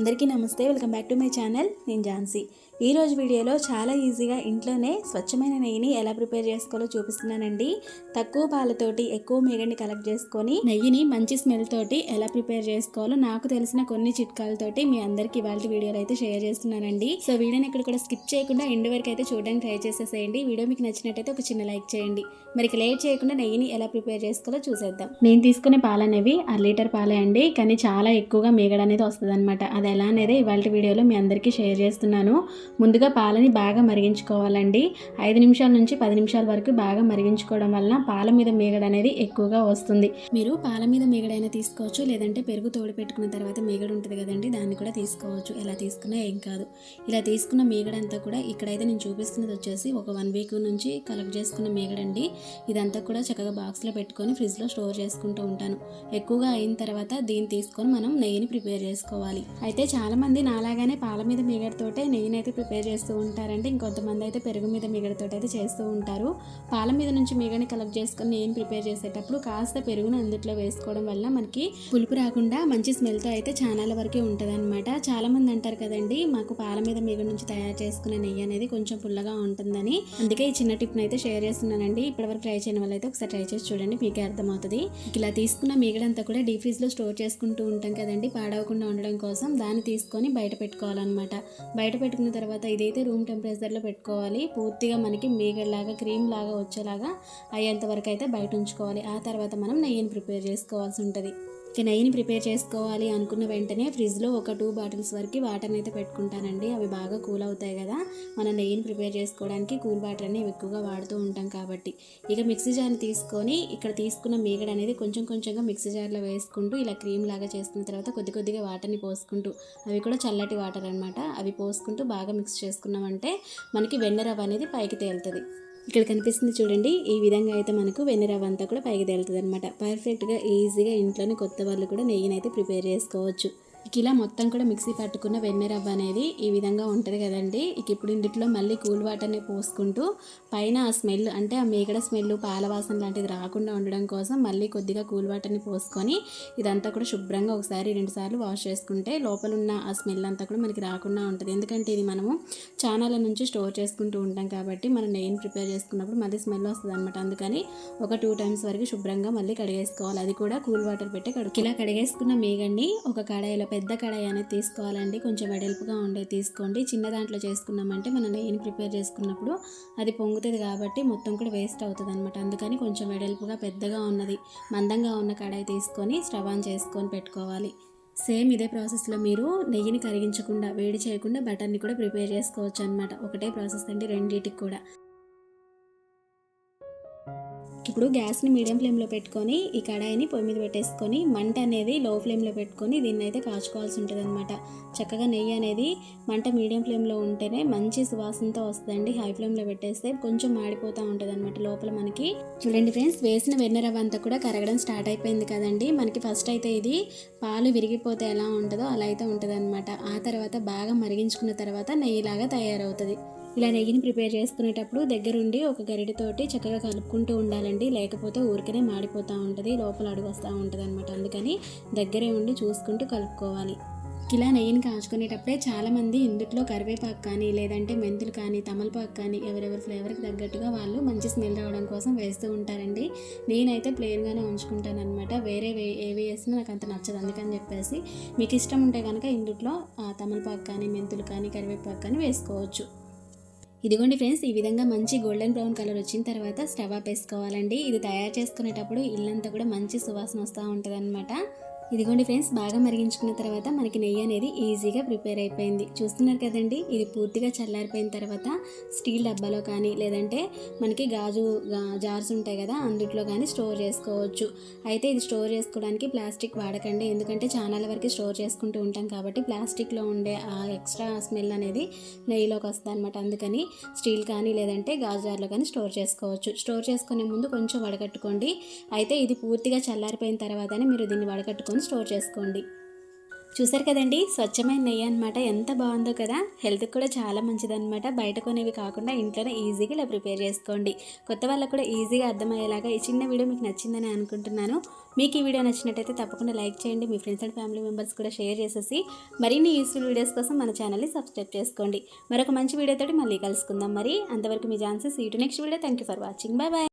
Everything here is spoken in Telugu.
అందరికీ నమస్తే, welcome back to my channel. నేను ఝాన్సీ. ఈరోజు వీడియోలో చాలా ఈజీగా ఇంట్లోనే స్వచ్ఛమైన నెయ్యిని ఎలా ప్రిపేర్ చేసుకోవాలో చూపిస్తున్నానండి. తక్కువ పాలతోటి ఎక్కువ మేగడిని కలెక్ట్ చేసుకొని నెయ్యిని మంచి స్మెల్ తోటి ఎలా ప్రిపేర్ చేసుకోవాలో నాకు తెలిసిన కొన్ని చిట్కాలతోటి మీ అందరికీ ఇవాళ వీడియోలో అయితే షేర్ చేస్తున్నానండి. సో వీడియోని ఇక్కడ కూడా స్కిప్ చేయకుండా ఎండ్ వరకు అయితే చూడడానికి ట్రై చేసేసేయండి. వీడియో మీకు నచ్చినట్టయితే ఒక చిన్న లైక్ చేయండి. మరి లేట్ చేయకుండా నెయ్యిని ఎలా ప్రిపేర్ చేసుకోవాలో చూసేద్దాం. నేను తీసుకునే పాలు అనేవి 1 లీటర్ పాలే అండి, కానీ చాలా ఎక్కువగా మేగడ అనేది వస్తుంది అనమాట. అది ఎలా అనేది ఇవాళ వీడియోలో మీ అందరికీ షేర్ చేస్తున్నాను. ముందుగా పాలని బాగా మరిగించుకోవాలండి. 5 నిమిషాల నుంచి 10 నిమిషాల వరకు బాగా మరిగించుకోవడం వలన పాల మీద మేగడ అనేది ఎక్కువగా వస్తుంది. మీరు పాల మీద మేగడైనా తీసుకోవచ్చు, లేదంటే పెరుగు తోడు పెట్టుకున్న తర్వాత మేగడ ఉంటుంది కదండి, దాన్ని కూడా తీసుకోవచ్చు. ఎలా తీసుకున్నా ఏం కాదు. ఇలా తీసుకున్న మేగడ అంతా కూడా ఇక్కడైతే నేను చూపిస్తున్నది వచ్చేసి ఒక 1 వీక్ నుంచి కలెక్ట్ చేసుకున్న మేగడండి. ఇదంతా కూడా చక్కగా బాక్స్లో పెట్టుకొని ఫ్రిడ్జ్లో స్టోర్ చేసుకుంటూ ఉంటాను. ఎక్కువగా అయిన తర్వాత దీన్ని తీసుకొని మనం నెయ్యిని ప్రిపేర్ చేసుకోవాలి. అయితే చాలామంది నాలాగానే పాల మీద మేగడతోటే నెయ్యిని అయితే ప్రిపేర్ చేస్తూ ఉంటారంటే, ఇంకొంతమంది అయితే పెరుగు మీద మేగడతోటి అయితే చేస్తూ ఉంటారు. పాల మీద నుంచి మేగడని కలెక్ట్ చేసుకొని నెయ్యిని ప్రిపేర్ చేసేటప్పుడు కాస్త పెరుగును అందుట్లో వేసుకోవడం వల్ల మనకి పులుపు రాకుండా మంచి స్మెల్తో అయితే చానాల వరకే ఉంటుంది అనమాట. చాలామంది అంటారు కదండి, మాకు పాల మీద మేగడ నుంచి తయారు చేసుకునే నెయ్యి అనేది కొంచెం పుల్లగా ఉంటుందని. అందుకే ఈ చిన్న టిప్ని అయితే షేర్ చేస్తున్నానండి. ఇప్పటివరకు ట్రై చేయని వాళ్ళు అయితే ఒకసారి ట్రై చేసి చూడండి, మీకే అర్థమవుతుంది. ఇలా తీసుకున్న మేగడంతా కూడా డీప్ ఫ్రిడ్జ్లో స్టోర్ చేసుకుంటూ ఉంటాం కదండి, పాడవకుండా ఉండడం కోసం. దాన్ని తీసుకొని బయట పెట్టుకోవాలన్నమాట. బయట పెట్టుకున్న తర్వాత ఇదైతే రూమ్ టెంపరేచర్లో పెట్టుకోవాలి. పూర్తిగా మనకి మేగడలాగా క్రీమ్ లాగా వచ్చేలాగా అయ్యేంత వరకు అయితే బయట ఉంచుకోవాలి. ఆ తర్వాత మనం నెయ్యిని ప్రిపేర్ చేసుకోవాల్సి ఉంటుంది. నెయ్యిని ప్రిపేర్ చేసుకోవాలి అనుకున్న వెంటనే ఫ్రిడ్జ్లో ఒక 2 బాటిల్స్ వరకు వాటర్ని అయితే పెట్టుకుంటానండి. అవి బాగా కూల్ అవుతాయి కదా, మనం నెయ్యిని ప్రిపేర్ చేసుకోవడానికి కూల్ వాటర్ అనేవి ఎక్కువగా వాడుతూ ఉంటాం కాబట్టి. ఇక మిక్సీ జార్ని తీసుకొని ఇక్కడ తీసుకున్న మేగడ అనేది కొంచెం కొంచెంగా మిక్సీ జార్లో వేసుకుంటూ ఇలా క్రీమ్ లాగా చేసుకున్న తర్వాత కొద్ది కొద్దిగా వాటర్ని పోసుకుంటూ, అవి కూడా చల్లటి వాటర్ అనమాట, అవి పోసుకుంటూ బాగా మిక్స్ చేసుకున్నామంటే మనకి వెన్న రవ్వ అనేది పైకి తేలుతుంది. ఇక్కడ కనిపిస్తుంది చూడండి, ఈ విధంగా అయితే మనకు వెన్న రవ్వ అంతా కూడా పైకి తేలుతుంది అనమాట. పర్ఫెక్ట్గా ఈజీగా ఇంట్లోనే కొత్త వాళ్ళు కూడా నెయ్యిని అయితే ప్రిపేర్ చేసుకోవచ్చు. ఇలా మొత్తం కూడా మిక్సీ పట్టుకున్న వెన్న రవ్వ అనేది ఈ విధంగా ఉంటుంది కదండి. ఇప్పుడు ఇందులో మళ్ళీ కూల్ వాటర్ని పోసుకుంటూ పైన ఆ స్మెల్, అంటే ఆ మేగడ స్మెల్, పాల వాసన లాంటిది రాకుండా ఉండడం కోసం మళ్ళీ కొద్దిగా కూల్ వాటర్ని పోసుకొని ఇదంతా కూడా శుభ్రంగా ఒకసారి 2 సార్లు వాష్ చేసుకుంటే లోపల ఉన్న ఆ స్మెల్ అంతా కూడా మనకి రాకుండా ఉంటుంది. ఎందుకంటే ఇది మనము చానాల నుంచి స్టోర్ చేసుకుంటూ ఉంటాం కాబట్టి మనం నెయ్యిని ప్రిపేర్ చేసుకున్నప్పుడు మళ్ళీ స్మెల్ వస్తుంది అనమాట. అందుకని ఒక 2 టైమ్స్ వరకు శుభ్రంగా మళ్ళీ కడిగేసుకోవాలి. అది కూడా కూల్ వాటర్ పెట్టి ఇలా కడిగేసుకున్న మేగడ్ని ఒక కడాయిలో, పెద్ద కడాయి అనేది తీసుకోవాలండి, కొంచెం వెడల్పుగా ఉండే తీసుకోండి. చిన్న దాంట్లో చేసుకున్నామంటే మనం నెయ్యిని ప్రిపేర్ చేసుకున్నప్పుడు అది పొంగుతుంది కాబట్టి మొత్తం కూడా వేస్ట్ అవుతుంది అనమాట. అందుకని కొంచెం వెడల్పుగా పెద్దగా ఉన్నది, మందంగా ఉన్న కడాయి తీసుకొని స్టవ్ ఆన్ చేసుకొని పెట్టుకోవాలి. సేమ్ ఇదే ప్రాసెస్లో మీరు నెయ్యిని కరిగించకుండా, వేడి చేయకుండా బటర్ని కూడా ప్రిపేర్ చేసుకోవచ్చు అనమాట. ఒకటే ప్రాసెస్ అండి రెండింటికి కూడా. ఇప్పుడు గ్యాస్ని మీడియం ఫ్లేమ్లో పెట్టుకొని ఈ కడాయిని పొయ్యి మీద పెట్టేసుకొని మంట అనేది లో ఫ్లేమ్లో పెట్టుకొని దీన్ని అయితే కాచుకోవాల్సి ఉంటుంది అనమాట. చక్కగా నెయ్యి అనేది మంట మీడియం ఫ్లేమ్లో ఉంటేనే మంచి సువాసనతో వస్తుందండి. హై ఫ్లేమ్లో పెట్టేస్తే కొంచెం మాడిపోతూ ఉంటుంది అనమాట లోపల. మనకి చూడండి ఫ్రెండ్స్, వేసిన వెన్న రవ్వ అంతా కూడా కరగడం స్టార్ట్ అయిపోయింది కదండి. మనకి ఫస్ట్ అయితే ఇది పాలు విరిగిపోతే ఎలా ఉంటుందో అలా అయితే ఉంటుంది అనమాట. ఆ తర్వాత బాగా మరిగించుకున్న తర్వాత నెయ్యిలాగా తయారవుతుంది. ఇలా నెయ్యిని ప్రిపేర్ చేసుకునేటప్పుడు దగ్గరుండి ఒక గరిటెతోటి చక్కగా కలుపుకుంటూ ఉండాలండి, లేకపోతే ఊరికనే మాడిపోతూ ఉంటుంది, లోపల అడుగు వస్తూ ఉంటుంది అనమాట. అందుకని దగ్గరే ఉండి చూసుకుంటూ కలుపుకోవాలి. ఇలా నెయ్యిని కాచుకునేటప్పుడే చాలామంది ఇందులో కరివేపాకు కానీ, లేదంటే మెంతులు కానీ, తమలపాకు కానీ ఎవరెవరి ఫ్లేవర్కి తగ్గట్టుగా వాళ్ళు మంచి స్మెల్ రావడం కోసం వేస్తూ ఉంటారండి. నేనైతే ప్లెయిన్గానే ఉంచుకుంటాను అనమాట. వేరే ఏవి వేసినా నాకు అంత నచ్చదు. అందుకని చెప్పేసి మీకు ఇష్టం ఉంటే కనుక ఇందులో తమలపాకు కానీ, మెంతులు కానీ, కరివేపాకు కానీ వేసుకోవచ్చు. ఇదిగోండి ఫ్రెండ్స్, ఈ విధంగా మంచి గోల్డెన్ బ్రౌన్ కలర్ వచ్చిన తర్వాత స్టవ్ ఆపేసుకోవాలండి. ఇది తయారు చేసుకునేటప్పుడు ఇల్లంతా కూడా మంచి సువాసన వస్తూ ఉంటుంది అనమాట. ఇదిగోండి ఫ్రెండ్స్, బాగా మరిగించుకున్న తర్వాత మనకి నెయ్యి అనేది ఈజీగా ప్రిపేర్ అయిపోయింది. చూస్తున్నారు కదండి, ఇది పూర్తిగా చల్లారిపోయిన తర్వాత స్టీల్ డబ్బాలో కానీ, లేదంటే మనకి గాజు జార్స్ ఉంటాయి కదా, అందుట్లో కానీ స్టోర్ చేసుకోవచ్చు. అయితే ఇది స్టోర్ చేసుకోవడానికి ప్లాస్టిక్ వాడకండి, ఎందుకంటే చాలా వరకు స్టోర్ చేసుకుంటూ ఉంటాం కాబట్టి ప్లాస్టిక్లో ఉండే ఆ ఎక్స్ట్రా స్మెల్ అనేది నెయ్యిలోకి వస్తుంది అనమాట. అందుకని స్టీల్ కానీ లేదంటే గాజు జార్లో కానీ స్టోర్ చేసుకోవచ్చు. స్టోర్ చేసుకునే ముందు కొంచెం వడకట్టుకోండి. అయితే ఇది పూర్తిగా చల్లారిపోయిన తర్వాతనే మీరు దీన్ని వడకట్టుకొని స్టోర్ చేసుకోండి. చూసారు కదండి, స్వచ్ఛమైన నెయ్యి అనమాట. ఎంత బాగుందో కదా. హెల్త్కి కూడా చాలా మంచిదన్నమాట. బయట కొనేవి కాకుండా ఇంట్లోనే ఈజీగా ఇలా ప్రిపేర్ చేసుకోండి. కొత్త వాళ్ళకు కూడా ఈజీగా అర్థమయ్యేలాగా ఈ చిన్న వీడియో మీకు నచ్చిందని అనుకుంటున్నాను. మీకు ఈ వీడియో నచ్చినట్టయితే తప్పకుండా లైక్ చేయండి. మీ ఫ్రెండ్స్ అండ్ ఫ్యామిలీ మెంబర్స్ కూడా షేర్ చేసేసి మరిన్ని యూస్ఫుల్ వీడియోస్ కోసం మన ఛానల్ని సబ్స్క్రైబ్ చేసుకోండి. మరొక మంచి వీడియోతోటి మళ్ళీ కలుసుకుందాం. మరి అంతవరకు మీ Jhansi. See you to next video. Thank you for watching. Bye bye.